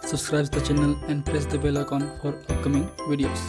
subscribe the channel and press the bell icon for upcoming videos.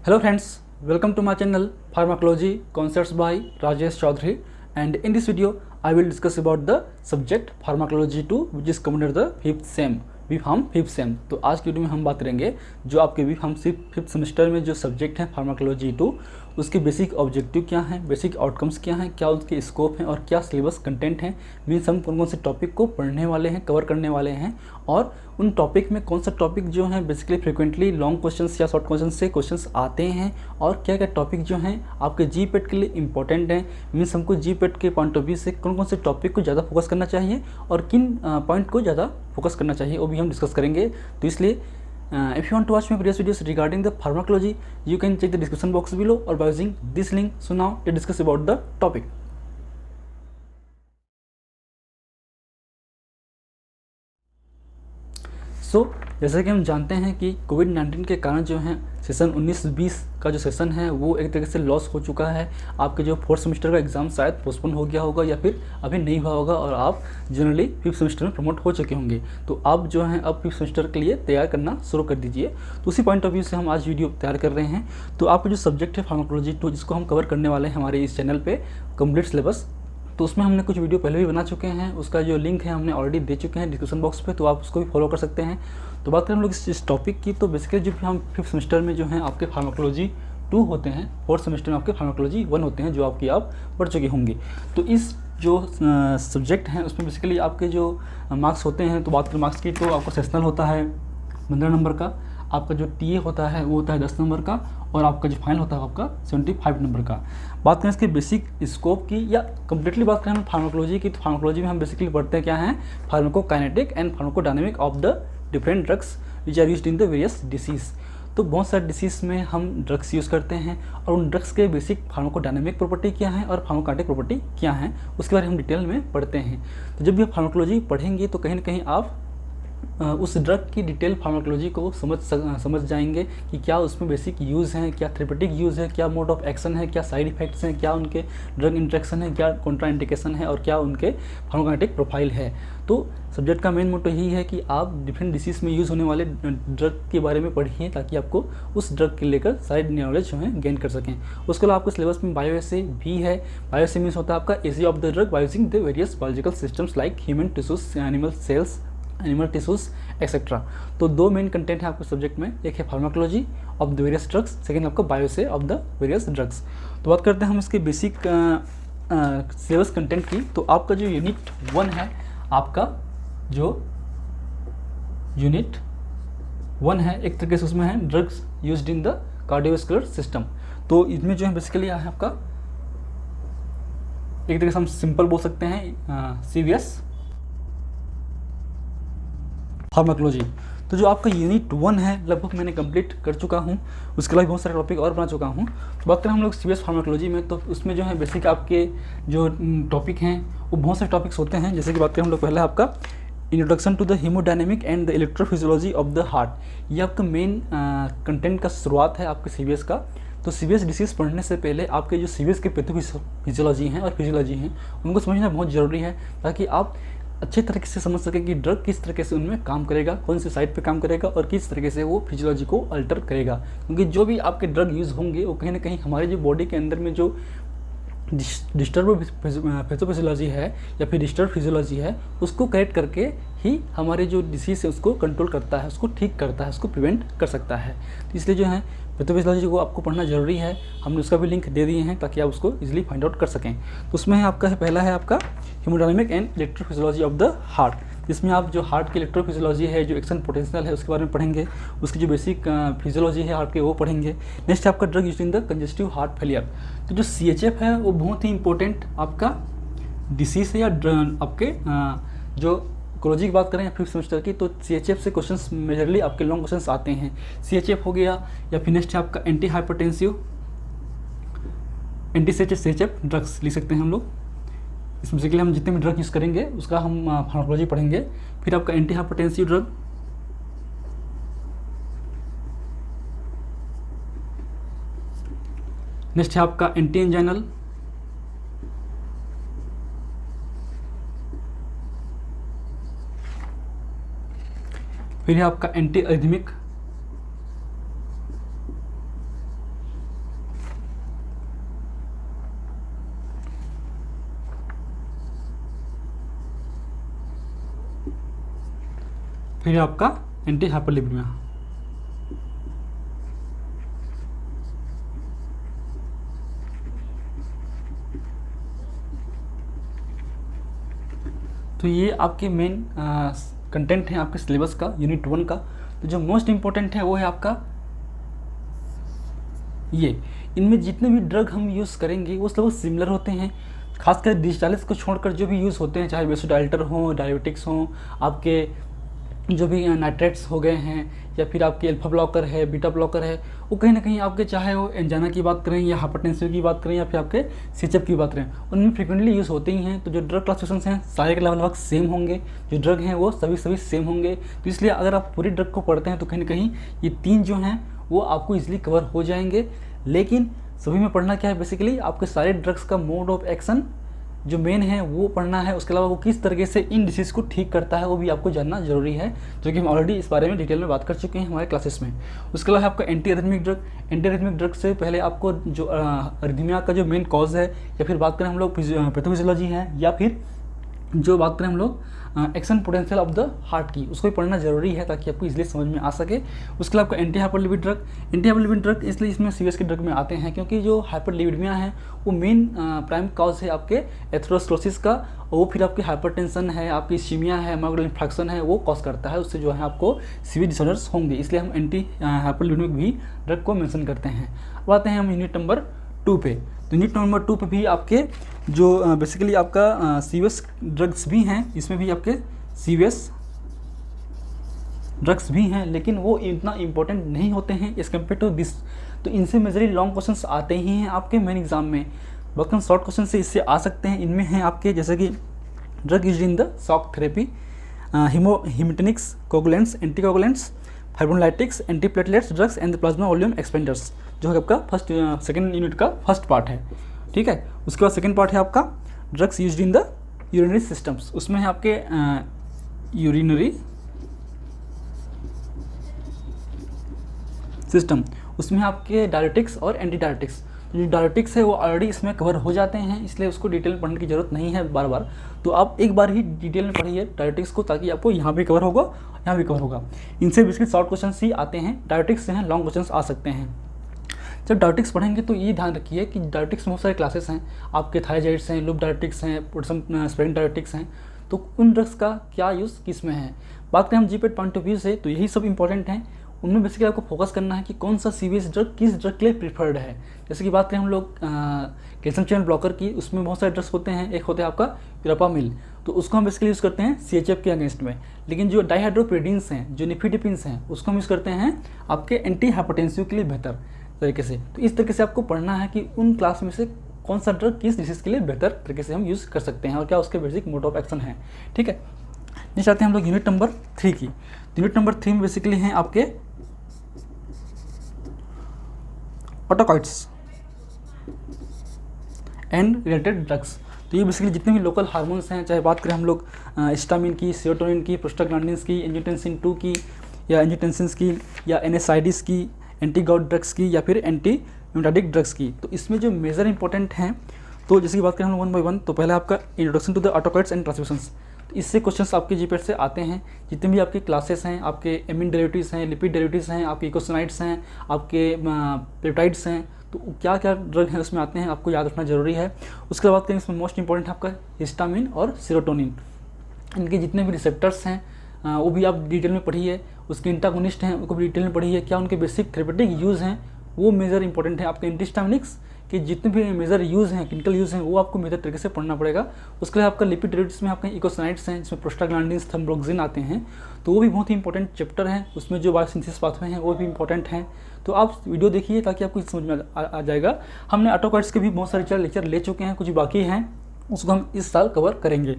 Hello friends, welcome to my channel Pharmacology Concepts by Rajesh Chaudhary, and in this video I will discuss about the subject Pharmacology 2 which is covered under the 5th sem B.Pharm 5th same. तो आज की video में हम बात करेंगे जो आपके B.Pharm 5th semester में जो सब्जेक्ट है फार्माकोलॉजी 2 उसके बेसिक ऑब्जेक्टिव क्या हैं, बेसिक आउटकम्स क्या हैं, क्या उसके स्कोप हैं और क्या सिलेबस कंटेंट हैं, मीन्स हम कौन कौन से टॉपिक को पढ़ने वाले हैं, कवर करने वाले हैं और उन टॉपिक में कौन सा टॉपिक जो है बेसिकली फ्रिक्वेंटली लॉन्ग क्वेश्चंस या शॉर्ट क्वेश्चन से क्वेश्चंस आते हैं और क्या क्या टॉपिक जो हैं आपके जीपेट के लिए इंपॉर्टेंट हैं। मीन्स हमको जीपेट के पॉइंट ऑफ व्यू से कौन कौन से टॉपिक को ज़्यादा फोकस करना चाहिए और किन पॉइंट को ज़्यादा फोकस करना चाहिए वो भी हम डिस्कस करेंगे। तो इसलिए if you want to watch my previous videos regarding the pharmacology, you can check the description box below or by using this link. So now let's discuss about the topic. जैसा कि हम जानते हैं कि कोविड-19 के कारण जो है सेशन 19-20 का जो सेशन है वो एक तरीके से लॉस हो चुका है। आपके जो 4th सेमेस्टर का एग्ज़ाम शायद पोस्टपोन हो गया होगा या फिर अभी नहीं हुआ होगा और आप जनरली 5th सेमेस्टर में प्रमोट हो चुके होंगे। तो आप जो है अब 5th सेमेस्टर के लिए तैयार करना शुरू कर दीजिए। तो उसी पॉइंट ऑफ व्यू से हम आज वीडियो तैयार कर रहे हैं। तो आपका जो सब्जेक्ट है फार्माकोलॉजी 2 जिसको हम कवर करने वाले हैं हमारे इस चैनल पर कंप्लीट सिलेबस, तो उसमें हमने कुछ वीडियो पहले भी बना चुके हैं, उसका जो लिंक है हमने ऑलरेडी दे चुके हैं डिस्क्रिप्शन बॉक्स पे, तो आप उसको भी फॉलो कर सकते हैं। तो बात करें हम लोग इस टॉपिक की, तो बेसिकली जो हम 5th सेमेस्टर में जो है आपके फार्माकोलॉजी 2 होते हैं, 4th सेमेस्टर में आपके फार्माकोलॉजी 1 होते हैं जो आपकी आप पढ़ चुके होंगे। तो इस जो सब्जेक्ट हैं उसमें बेसिकली आपके जो मार्क्स होते हैं, तो बात करें मार्क्स की तो आपका सेशनल होता है 15 नंबर का, आपका जो टीए होता है वो होता है 10 नंबर का और आपका जो फाइनल होता है आपका 75 नंबर का। बात करें इसके बेसिक स्कोप की या कम्प्लीटली बात करें हम फार्माकोलॉजी की, तो फार्माकोलॉजी में हम बेसिकली पढ़ते हैं क्या है, pharmacokinetic and pharmacodynamic of the different drugs which are used in the various disease. तो बहुत सारे डिसीज़ में हम ड्रग्स यूज़ करते हैं और उन ड्रग्स के बेसिक फार्माकोडायनेमिक प्रॉपर्टी क्या है और फार्माकोकाइनेटिक प्रॉपर्टी क्या है उसके बारे में हम डिटेल में पढ़ते हैं। तो जब भी आप फार्माकोलॉजी पढ़ेंगे तो कहीं ना कहीं आप उस ड्रग की डिटेल फार्माकोलॉजी को समझ जाएंगे कि क्या उसमें बेसिक यूज़ हैं, क्या थेरेपेटिक यूज़ है, क्या मोड ऑफ एक्शन है, क्या साइड इफ़ेक्ट्स हैं, क्या उनके ड्रग इंट्रैक्शन है, क्या कॉन्ट्रा इंडिकेशन है और क्या उनके फार्माकोकाइनेटिक प्रोफाइल है। तो सब्जेक्ट का मेन मोटो यही है कि आप डिफरेंट डिसीज़ में यूज़ होने वाले ड्रग के बारे में पढ़िए ताकि आपको उस ड्रग के लेकर सारी नॉलेज जो है गेन कर सकें। उसके अलावा आपके सिलेबस में बायोएसे भी है। बायोएसे मीन्स होता है आपका AC of the drug by using the various biological systems like human tissues, animal cells, animal tissues etcetera. तो 2 मेन कंटेंट है आपके सब्जेक्ट में, एक है pharmacology of the various drugs, second आपका bioassay of the various drugs. तो बात करते हैं हम इसके बेसिक सिलेबस कंटेंट की। तो आपका जो यूनिट 1 है, आपका जो यूनिट 1 है एक तरीके से उसमें है drugs used in the cardiovascular system. तो इसमें जो है बेसिकली है आपका एक तरीके से हम सिंपल बोल सकते हैं सीवीएस फार्माकोलॉजी। तो जो आपका यूनिट 1 है लगभग मैंने कंप्लीट कर चुका हूँ, उसके अलावा बहुत सारे टॉपिक और बना चुका हूँ। तो बात करें हम लोग सीवीएस फार्माकोलॉजी में, तो उसमें जो है बेसिक आपके जो टॉपिक हैं वो बहुत सारे टॉपिक्स होते हैं। जैसे कि बात करें हम लोग पहला है आपका introduction to the haemodynamic and the electrophysiology of the heart. ये आपका मेन कंटेंट का शुरुआत है आपके सीवीएस का। तो सीवीएस डिसीज़ पढ़ने से पहले आपके जो सीवीएस के पैथोफिजियोलॉजी हैं और फिजियोलॉजी हैं उनको समझना बहुत ज़रूरी है ताकि आप अच्छे तरीके से समझ सके कि ड्रग किस तरीके से उनमें काम करेगा, कौन से साइड पे काम करेगा और किस तरीके से वो फिजियोलॉजी को अल्टर करेगा। क्योंकि जो भी आपके ड्रग यूज़ होंगे वो कहीं ना कहीं हमारे जो बॉडी के अंदर में जो डिस्टर्ब पैथोफिजियोलॉजी है या फिर डिस्टर्ब फिजियोलॉजी है उसको करेक्ट करके ही हमारे जो डिसीज़ है उसको कंट्रोल करता है, उसको ठीक करता है, उसको प्रिवेंट कर सकता है। तो इसलिए जो है पैथोफिजियोलॉजी को आपको पढ़ना ज़रूरी है। हमने उसका भी लिंक दे दिए हैं ताकि आप उसको इजीली फाइंड आउट कर सकें। तो उसमें है आपका पहला है आपका haemodynamic and electrophysiology of the heart, जिसमें आप जो हार्ट की इलेक्ट्रोफिजियोलॉजी है, जो एक्शन पोटेंशियल है उसके बारे में पढ़ेंगे, उसकी जो बेसिक फिजियोलॉजी है हार्ट के वो पढ़ेंगे। नेक्स्ट आपका drug used in the congestive heart failure. तो जो CHF है वो बहुत ही इंपॉर्टेंट आपका डिसीज़ है या आपके जो कोलॉजी की बात करें 5th सेमेस्टर की, तो CHF से क्वेश्चंस मेजरली आपके लॉन्ग क्वेश्चंस आते हैं। CHF हो गया या फिर नेक्स्ट है आपका anti hypertensive, anti CHF drugs लिख सकते हैं हम लोग। इसमें बेसिकली हम जितने भी ड्रग यूज़ करेंगे उसका हम फार्माकोलॉजी पढ़ेंगे। फिर आपका एंटी हाइपरटेंसिव ड्रग, नेक्स्ट है आपका एंटी एंजाइनल, फिर है आपका एंटी अरिथमिक, फिर है आपका एंटी हाइपरलिपिडेमिया। तो ये आपके मेन कंटेंट है आपके सिलेबस का, यूनिट 1 का। तो जो मोस्ट इम्पोर्टेंट है वो है आपका ये, इनमें जितने भी ड्रग हम यूज़ करेंगे वो सब सिमिलर होते हैं, खासकर डिजिटालिस को छोड़कर जो भी यूज़ होते हैं, चाहे वेसोडाइलेटर हों, डायबिटिक्स हों, आपके जो भी नाइट्रेट्स हो गए हैं, या फिर आपके अल्फा ब्लॉकर है, बीटा ब्लॉकर है, वो कहीं ना कहीं आपके, चाहे वो एंजाना की बात करें या हाइपरटेंसिव की बात करें या फिर आपके सीएचएफ की बात करें, उनमें फ्रिक्वेंटली यूज़ होते ही हैं। तो जो ड्रग क्लासिफिकेशन हैं सारे के लगभग सेम होंगे, जो ड्रग हैं वो सभी सेम होंगे। तो इसलिए अगर आप पूरी ड्रग को पढ़ते हैं तो कहीं ना कहीं ये 3 जो हैं वो आपको ईजिली कवर हो जाएंगे। लेकिन सभी में पढ़ना क्या है, बेसिकली आपके सारे ड्रग्स का मोड ऑफ एक्शन जो मेन है वो पढ़ना है। उसके अलावा वो किस तरीके से इन डिसीज़ को ठीक करता है वो भी आपको जानना जरूरी है, जो कि हम ऑलरेडी इस बारे में डिटेल में बात कर चुके हैं हमारे क्लासेस में। उसके अलावा आपका anti arrhythmic drug, anti arrhythmic drug से पहले आपको जो अरिथमिया का जो मेन कॉज है, या फिर बात करें हम लोग पैथोफिजियोलॉजी है, या फिर जो बात करें हम लोग action potential of the heart की, उसको भी पढ़ना जरूरी है ताकि आपको इजीली समझ में आ सके। उसके अलावा आपका एंटी हाइपरलिपिड ड्रग, एंटी हाइपरलिपिड ड्रग इसलिए इसमें सीरियस के ड्रग में आते हैं क्योंकि जो हाइपरलिपिडमिया है वो मेन प्राइम कॉज है आपके एथेरोस्क्लेरोसिस का, और वो फिर आपकी हाइपरटेंशन है, आपकी इस्कीमिया है, माइग्रेन इन्फेक्शन है, वो कॉज करता है, उससे जो है आपको सीवियर डिसऑर्डर्स होंगे। इसलिए हम एंटी हाइपरलिपिडमिक भी ड्रग को मेंशन करते हैं। अब आते हैं हम यूनिट नंबर 2 पे। तो यूनिट नंबर 2 पे भी आपके जो बेसिकली आपका सीवियस ड्रग्स भी हैं, इसमें भी आपके सीवियस ड्रग्स भी हैं, लेकिन वो इतना इंपॉर्टेंट नहीं होते हैं एज कम्पेयर टू दिस। तो इनसे मेजरली लॉन्ग क्वेश्चंस आते ही हैं आपके मेन एग्जाम में, बाकी शॉर्ट क्वेश्चन से इससे आ सकते हैं। इनमें हैं आपके जैसे कि drug used in the shock therapy, haematinics, coagulants, anticoagulants, fibrinolytics, antiplatelets drugs and plasma volume expanders, जो है आपका सेकंड यूनिट का फर्स्ट पार्ट है। ठीक है, उसके बाद सेकंड पार्ट है आपका drugs used in the urinary systems. उसमें है आपके यूरिनरी सिस्टम, उसमें आपके डायरेटिक्स और एंटी डायरेटिक्स। जो डायरेटिक्स है वो ऑलरेडी इसमें कवर हो जाते हैं, इसलिए उसको डिटेल पढ़ने की जरूरत नहीं है बार बार। तो आप एक बार ही डिटेल में पढ़िए डायरेटिक्स को, ताकि आपको यहाँ भी कवर होगा, यहाँ भी कवर होगा। इनसे बेसिकली शॉर्ट क्वेश्चन ही आते हैं, डायरेटिक्स से हैं लॉन्ग क्वेश्चन आ सकते हैं। जब डायरेटिक्स पढ़ेंगे तो ये ध्यान रखिए कि डायरेटिक्स में बहुत सारे क्लासेस हैं, आपके थायराइड्स हैं, लूप डायरेटिक्स हैं, पोटेशियम स्पेरिंग डायरेटिक्स हैं। तो उन ड्रग्स का क्या यूज़ किस में है, बात करें हम जीपेट पॉइंट ऑफ व्यू से, तो यही सब इंपॉर्टेंट हैं। उनमें बेसिकली आपको फोकस करना है कि कौन सा सीवियस ड्रग किस ड्रग के लिए प्रीफर्ड है। जैसे कि बात करें हम लोग कैल्शियम चैनल ब्लॉकर की, उसमें बहुत सारे ड्रग्स होते हैं। एक होता है आपका यूरापामिल, तो उसको हम बेसिकली यूज़ करते हैं सीएचएफ के अगेंस्ट में। लेकिन जो डाइहाइड्रोपिरिडीन्स हैं, जो निफिडिपिन्स हैं, उसको हम यूज़ करते हैं आपके एंटी हाइपरटेंसिव के लिए बेहतर तरीके से। तो इस तरीके से आपको पढ़ना है कि उन क्लास में से कौन सा ड्रग किस डिसीज़ के लिए बेहतर तरीके से हम यूज़ कर सकते हैं और क्या उसके बेसिक मोड ऑफ एक्शन है। ठीक है, नेक्स्ट आते हैं हम लोग यूनिट नंबर 3 की। यूनिट नंबर 3 में बेसिकली हैं आपके ऑटोकॉइड्स एंड रिलेटेड ड्रग्स। तो ये बेसिकली जितने भी लोकल हार्मोन्स हैं, चाहे बात करें हम लोग हिस्टामिन की, सेरोटोनिन की, प्रोस्टाग्लैंडिन्स की, एंजियोटेंसिन 2 की या एंजियोटेंसिन्स की, या एनएसआईडीज की, एंटी गॉड ड्रग्स की, या फिर एंटी न्यूटाडिक ड्रग्स की। तो इसमें जो मेजर इंपॉर्टेंट हैं, तो जैसे कि बात करें हम लोग 1 बाय 1, तो पहले आपका introduction to the autacoids and transmissions. तो इससे क्वेश्चंस आपके जीपेट से आते हैं। जितने भी आपके क्लासेस हैं, आपके एमिन डेरिवेटिव्स हैं, लिपिड डेरिवेटिव्स हैं, आपके इकोसिनाइड्स हैं, आपके पेप्टाइड्स हैं, तो क्या क्या ड्रग हैं उसमें आते हैं, आपको याद रखना जरूरी है। उसके बाद करेंगे इसमें मोस्ट इंपॉर्टेंट है आपका हिस्टामिन और सेरोटोनिन। इनके जितने भी रिसेप्टर्स हैं वो भी आप डिटेल में पढ़िए, उसके इंटागोनिस्ट हैं उनको भी डिटेल में पढ़िए, क्या उनके बेसिक थेरेपेटिक यूज़ हैं वो मेजर इंपॉर्टेंट है। आपके एंटीहिस्टामिनिक्स के जितने भी मेजर यूज़ हैं, क्लिनिकल यूज़ हैं, वो आपको मेजर तरीके से पढ़ना पड़ेगा। उसके लिए आपका लिपिड डेरिवेटिव्स में आपके इकोसिनाइड्स हैं, जिसमें प्रोस्टाग्लैंडिन्स, थ्रोम्बोक्सिन आते हैं, तो वो भी बहुत ही इंपॉर्टेंट चैप्टर है। उसमें जो बायोसिंथेसिस पाथवे हैं वो भी इंपॉर्टेंट हैं। तो आप वीडियो देखिए ताकि आपको समझ में आ जाएगा। हमने ऑटोकॉइड्स के भी बहुत सारे लेक्चर ले चुके हैं, कुछ बाकी हैं, उसको हम इस साल कवर करेंगे।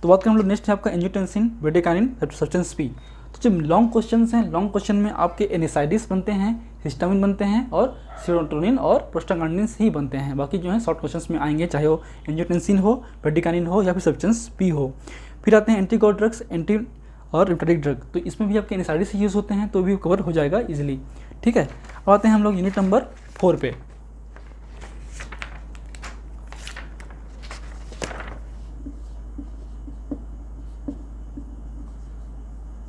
तो बात करें हम लोग नेक्स्ट है आपका एंजियोटेंसिन, ब्रेडिकानिन, सब्सटेंस पी। तो जब लॉन्ग क्वेश्चन हैं, लॉन्ग क्वेश्चन में आपके एनएसआईडीज बनते हैं, हिस्टामिन बनते हैं और सेरोटोनिन और प्रोस्टाग्लैंडिन्स ही बनते हैं। बाकी जो है शॉर्ट क्वेश्चंस में आएंगे, चाहे वो एंजियोटेंसिन हो, ब्रेडिकानिन हो या फिर सब्सटेंस पी हो। फिर आते हैं एंटी गॉड ड्रग्स, एंटी और रिप्टाइडिक ड्रग, तो इसमें भी आपके NSAID से यूज़ होते हैं, तो भी कवर हो जाएगा इजीली। ठीक है, अब आते हैं हम लोग यूनिट नंबर 4 पे।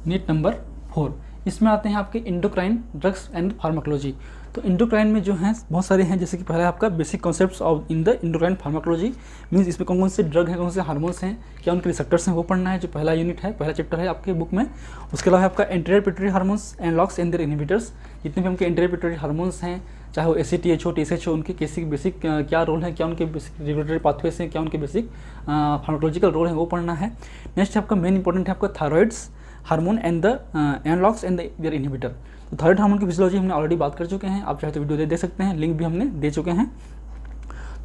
यूनिट नंबर 4, इसमें आते हैं आपके इंडोक्राइन ड्रग्स एंड फार्माकोलॉजी। तो इंडोक्राइन में जो हैं बहुत सारे हैं, जैसे कि पहला आपका basic concepts of in the endocrine pharmacology, means इसमें कौन कौन से ड्रग हैं, कौन से हार्मोन्स हैं, क्या उनके रिसेप्टर्स हैं, वो पढ़ना है, जो पहला यूनिट है, पहला चैप्टर है आपके बुक में। उसके अलावा आपका anterior pituitary hormones analogues and their inhibitors, जितने भी हमके एंटीरियर पिट्यूटरी हार्मोन्स हैं, चाहे वो ACTH हो, TSH हो, उनके कैसे बेसिक क्या रोल है, क्या उनके बेसिक रेगुलेटरी पाथवेज हैं, क्या उनके बेसिक फार्माकोलॉजिकल रोल है, वो पढ़ना है। नेक्स्ट आपका मेन इंपॉर्टेंट है आपका thyroids hormone and the analogues and their inhibitor. तो थायराइड हार्मोन की फिजियोलॉजी हमने ऑलरेडी बात कर चुके हैं, आप चाहे तो वीडियो देख सकते हैं, लिंक भी हमने दे चुके हैं।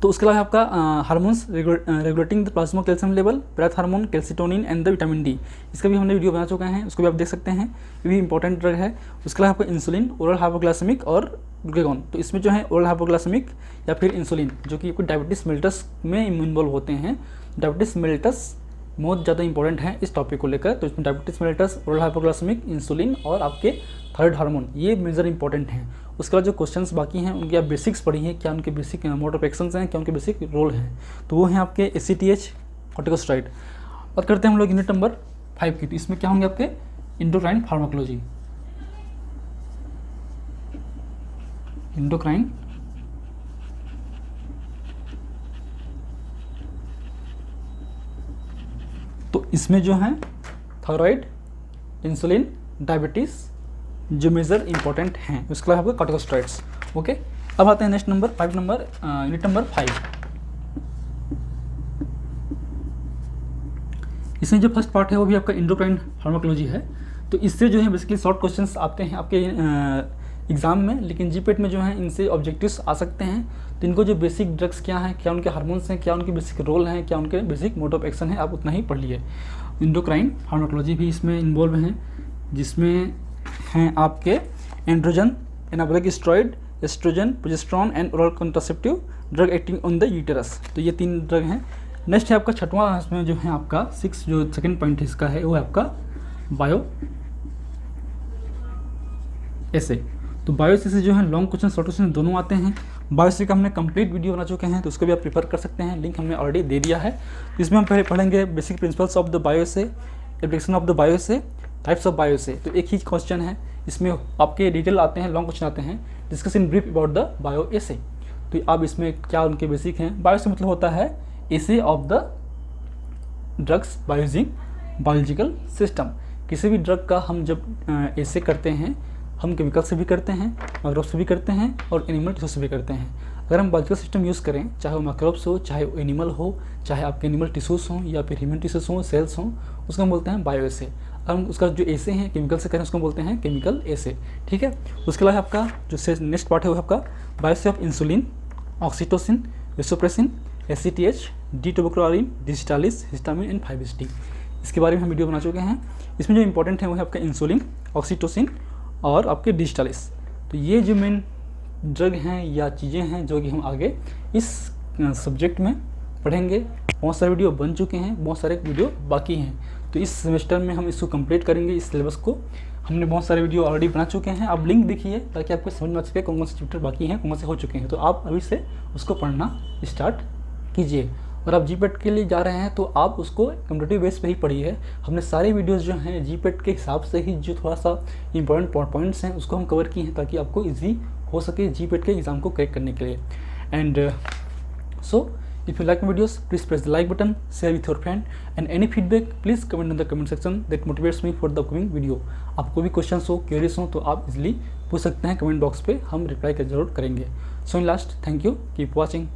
तो उसके अलावा आपका hormones regulating the plasma calcium level, breath hormone, calcitonin and the vitamin D, इसका भी हमने वीडियो बना चुके हैं, उसको भी आप देख सकते हैं, ये भी इंपॉर्टेंट ड्रग है। उसके अलावा आपका इंसुलिन, ओरल हाइपोग्लाइसेमिक और ग्लूकागॉन। तो इसमें जो है ओरल हाइपोग्लाइसेमिक या फिर इंसुलिन, जो कि डायबिटीज मेल्टस में इन्वॉल्व होते हैं। डायबिटीज मेल्टस बहुत ज़्यादा इंपॉर्टेंट है इस टॉपिक को लेकर। तो इसमें डायबिटीज मेल्टस, ओरल हाइपोग्लाइसेमिक, इंसुलिन और आपके थायराइड हार्मोन, ये मेजर इंपॉर्टेंट हैं। उसके बाद जो क्वेश्चंस बाकी हैं उनके आप बेसिक्स पढ़िए, क्या उनके बेसिक मोड ऑफ एक्शंस हैं, क्या उनके बेसिक रोल हैं, तो वो हैं आपके ACTH, कॉर्टिकोस्टेरॉइड। बात करते हैं हम लोग यूनिट नंबर 5 की। तो इसमें क्या होंगे आपके इंडोक्राइन फार्माकोलॉजी, इंडोक्राइन तो इसमें जो है थायराइड, इंसुलिन, डायबिटीज़ जो मेजर इंपॉर्टेंट हैं। उसके अलावा आपका कॉर्टिकोस्टेरॉइड्स। ओके, अब आते हैं next number 5 number unit number 5। इसमें जो फर्स्ट पार्ट है वो भी आपका इंडोक्राइन फार्माकोलॉजी है। तो इससे जो है बेसिकली शॉर्ट क्वेश्चंस आते हैं आपके एग्जाम में, लेकिन जीपेट में जो है इनसे ऑब्जेक्टिव्स आ सकते हैं। तो इनको जो बेसिक ड्रग्स क्या हैं, क्या उनके हार्मोन्स हैं, क्या उनके बेसिक रोल हैं, क्या उनके बेसिक मोड ऑफ एक्शन है, आप उतना ही पढ़ लिए। इंडोक्राइन फार्माकोलॉजी भी इसमें इन्वॉल्व हैं, जिसमें हैं आपके androgen, anabolic steroid, oestrogen, progesterone and oral contraceptive drug acting on the uterus. तो ये 3 ड्रग हैं। नेक्स्ट है आपका छठवां, इसमें जो है आपका 6 जो सेकंड पॉइंट इसका है वो है आपका बायो एसे। तो बायो एसे से जो है लॉन्ग क्वेश्चन, शॉर्ट क्वेश्चन दोनों आते हैं। बायो एसे का हमने कंप्लीट वीडियो बना चुके हैं, तो उसको भी आप प्रिफर कर सकते हैं, लिंक हमने ऑलरेडी दे दिया है। तो इसमें हम पहले पढ़ेंगे basic principles of the bioassay, application of the bioassay, types of bioassay. तो एक ही क्वेश्चन है, इसमें आपके डिटेल आते हैं, लॉन्ग क्वेश्चन आते हैं। Discuss in brief about the bioassay. तो अब इसमें क्या उनके बेसिक हैं। बायो से मतलब होता है assay of the drugs by using biological system. किसी भी ड्रग का हम जब एसे करते हैं, हम केमिकल से भी करते हैं, माइक्रोब से भी करते हैं और एनिमल टिश्यू से भी करते हैं। अगर हम बायोलॉजिकल सिस्टम यूज़ करें, चाहे वो माइक्रोब्स हो, चाहे वो एनिमल हो, चाहे आपके एनिमल टिश्यूज़ हों या फिर ह्यूमन टिश्यूज़ हों, सेल्स हों, उसको हम बोलते हैं बायो एसे। हम उसका जो एसे हैं केमिकल से करें, उसको बोलते हैं केमिकल एसे। ठीक है, उसके अलावा आपका जो नेक्स्ट पार्ट है वो आपका bioassay of insulin, oxytocin, vasopressin, ACTH, डी-टोबैकोलिन, डिजिटालिस, हिस्टामिन एंड 5-HT। इसके बारे में हम वीडियो बना चुके हैं। इसमें जो इंपॉर्टेंट है वो है आपका इंसुलिन, ऑक्सीटोसिन और आपके डिजिटालिस। तो ये जो मेन ड्रग हैं या चीज़ें हैं जो कि हम आगे इस सब्जेक्ट में पढ़ेंगे। बहुत सारे वीडियो बन चुके हैं, बहुत सारे वीडियो बाकी हैं। तो इस सेमेस्टर में हम इसको कंप्लीट करेंगे, इस सिलेबस को। हमने बहुत सारे वीडियो ऑलरेडी बना चुके हैं, आप लिंक देखिए ताकि आपको समझ में आ सके कौन कौन से चैप्टर बाकी हैं, कौन कौन से हो चुके हैं। तो आप अभी से उसको पढ़ना स्टार्ट कीजिए। और आप जीपेट के लिए जा रहे हैं तो आप उसको कम्पिटिटिव बेस पे ही पढ़िए। हमने सारे वीडियोस जो हैं जीपेट के हिसाब से ही, जो थोड़ा सा इंपॉर्टेंट पॉइंट्स हैं उसको हम कवर किए हैं, ताकि आपको इजी हो सके जीपेट के एग्ज़ाम को क्रैक करने के लिए। And so if you like my videos, please press the like button, share with your friend, and any feedback please comment in the comment section, that motivates me for the upcoming video. आपको भी questions हो, queries हो तो आप easily पूछ सकते हैं comment box पे, हम रिप्लाई जरूर करेंगे। So in last, thank you, keep watching.